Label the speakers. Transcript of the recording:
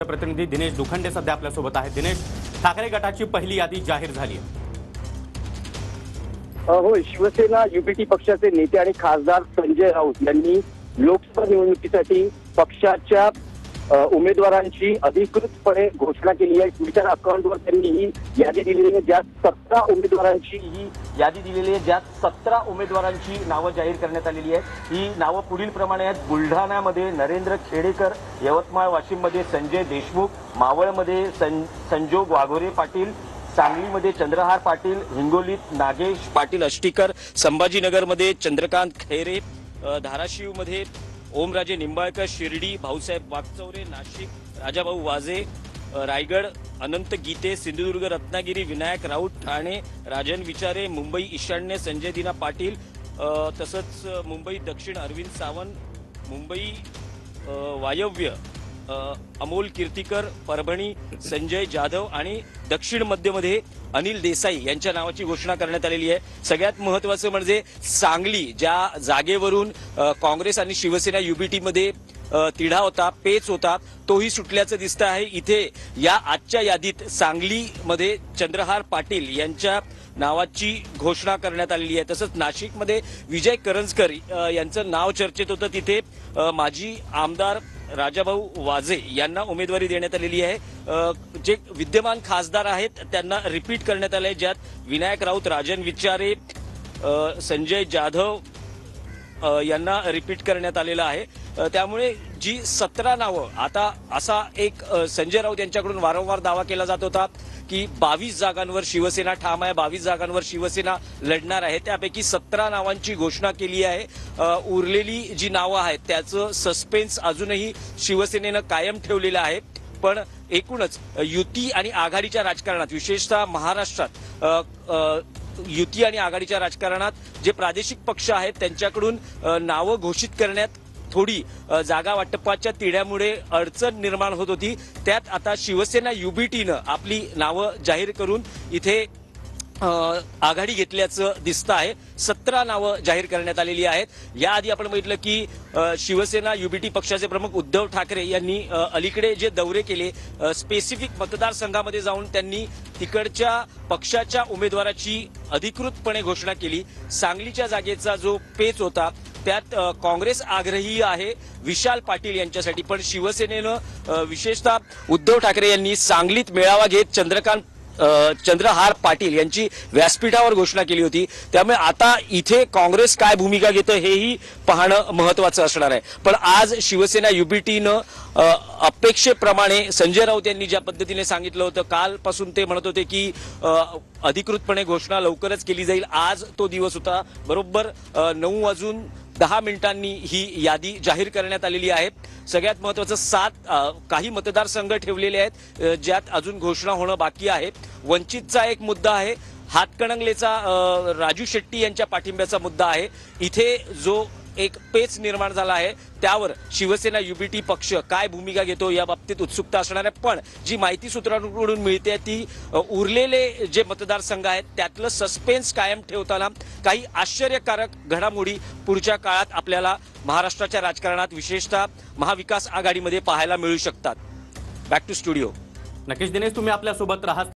Speaker 1: प्रतिनिधी दिनेश दुखंडे सध्या आपल्यासोबत आहेत। दिनेश, ठाकरे गटाची पहिली यादी जाहीर झाली आहे।
Speaker 2: होय, शिवसेना युबीटी पक्षाचे नेते आणि खासदार संजय राऊत यांनी लोकसभा निवडणुकीसाठी पक्षाच्या उमेदवारांची अधिकृतपणे घोषणा केली आहे। ट्विटर अकाउंटवर त्यांनी ही यादी दिलेली आहे, ज्यात 17 उमेदवारांची नावं जाहीर करण्यात आलेली आहे। ही नावं पुढील प्रमाणे आहेत। बुलढाण्यामध्ये नरेंद्र खेडेकर, यवतमाळ वाशिममध्ये संजय देशमुख, मावळमध्ये संजोग वाघोरे पाटील, सांगलीमध्ये चंद्रहार पाटील, हिंगोलीत नागेश पाटील अष्टीकर, संभाजीनगरमध्ये चंद्रकांत खैरे, धाराशिवमध्ये ओमराजे निंबाळकर, शिर्डी भाऊसाहेब वागचौरे, नाशिक राजाभाऊ वाजे, रायगड अनंत गीते, सिंधुदुर्ग रत्नागिरी विनायक राऊत, ठाणे राजन विचारे, मुंबई ईशान्य संजय दिना पाटील, तसंच मुंबई दक्षिण अरविंद सावंत, मुंबई वायव्य अमोल कीर्तिकर, परभणी संजय जाधव आणि दक्षिण मध्यमध्ये अनिल देसाई यांच्या नावाची घोषणा करण्यात आलेली आहे। सगळ्यात महत्त्वाचं म्हणजे सांगली, ज्या जागेवरून काँग्रेस आणि शिवसेना युबीटी मध्ये तिढा होता, पेच होता, तोही सुटल्याचं दिसतं आहे। इथे या आजच्या यादीत सांगलीमध्ये चंद्रहार पाटील यांच्या नावाची घोषणा करण्यात आलेली आहे। तसंच नाशिकमध्ये विजय करंजकर यांचं नाव चर्चेत होतं, तिथे माजी आमदार राजाभाऊ वाजे यांना उमेदवारी देण्यात आलेली आहे। जे विद्यमान खासदार आहेत त्यांना रिपीट करण्यात आले, ज्यात विनायक राऊत, राजन विचारे, संजय जाधव यांना रिपीट करण्यात आलेलं आहे। त्यामुळे जी 17 नावं, आता असा एक संजय राऊत यांच्याकडून वारंवार दावा केला जात होता की 22 जागांवर शिवसेना ठाम आहे, 22 जागांवर शिवसेना लढणार आहे। त्यापैकी 17 नावांची घोषणा केली आहे। उरलेली जी नावं आहेत त्याचं सस्पेन्स अजूनही शिवसेनेनं कायम ठेवलेलं आहे। पण एकूणच युती आणि आघाडीच्या राजकारणात, विशेषतः महाराष्ट्रात युती आणि आघाडीच्या राजकारणात जे प्रादेशिक पक्ष आहेत त्यांच्याकडून नावं घोषित करण्यात थोडी जागा वाटपाच्या तिढ्यामुळे अडचण निर्माण होत होती। त्यात आता शिवसेना युबीटीनं आपली नावं जाहीर करून इथे आघाडी घेतल्याचं दिसतं आहे। 17 नावं जाहीर करण्यात आलेली आहेत। याआधी आपण बघितलं की शिवसेना युबीटी पक्षाचे प्रमुख उद्धव ठाकरे यांनी अलीकडे जे दौरे केले, स्पेसिफिक मतदारसंघामध्ये जाऊन त्यांनी तिकडच्या पक्षाच्या उमेदवाराची अधिकृतपणे घोषणा केली। सांगलीच्या जागेचा जो पेच होता त्यात काँग्रेस आग्रही आहे विशाल पाटील यांच्यासाठी, पण शिवसेनेनं विशेषतः उद्धव ठाकरे यांनी सांगलीत मेळावा घेत चंद्रहार पाटील यांची व्यासपीठावर घोषणा केली होती। त्यामुळे आता इथे काँग्रेस काय भूमिका घेतं हेही पाहणं महत्त्वाचं असणार आहे। पण आज शिवसेना युबीटीनं अपेक्षेप्रमाणे संजय राऊत यांनी ज्या पद्धतीने सांगितलं होतं, कालपासून ते म्हणत होते की अधिकृतपणे घोषणा लवकरच केली जाईल। आज तो दिवस होता। बरोबर 9:10 ही यादी जाहीर करण्यात आलेली आहे। सगळ्यात महत्त्वाचं 7 काही मतदारसंघ ठेवलेले आहेत ज्यात अजून घोषणा होणं बाकी आहे। वंचितचा एक मुद्दा आहे, हातकणंगलेचा राजू शेट्टी यांच्या पाठिंब्याचा मुद्दा आहे। इथे जो एक पेच निर्माण झाला आहे त्यावर शिवसेना युबीटी पक्ष काय भूमिका घेतो या बाबतीत उत्सुकता असणार आहे। पण जी माहिती सूत्रांकडून मिळते ती उरलेले जे मतदारसंघ आहेत त्यातलं सस्पेन्स कायम ठेवताना काही आश्चर्यकारक घडामोडी पुढच्या काळात आपल्याला महाराष्ट्राच्या राजकारणात, विशेषतः महाविकास आघाडीमध्ये पाहायला मिळू शकतात। Back to studio.
Speaker 1: नक्कीच दिनेश, तुम्ही आपल्यासोबत राहा।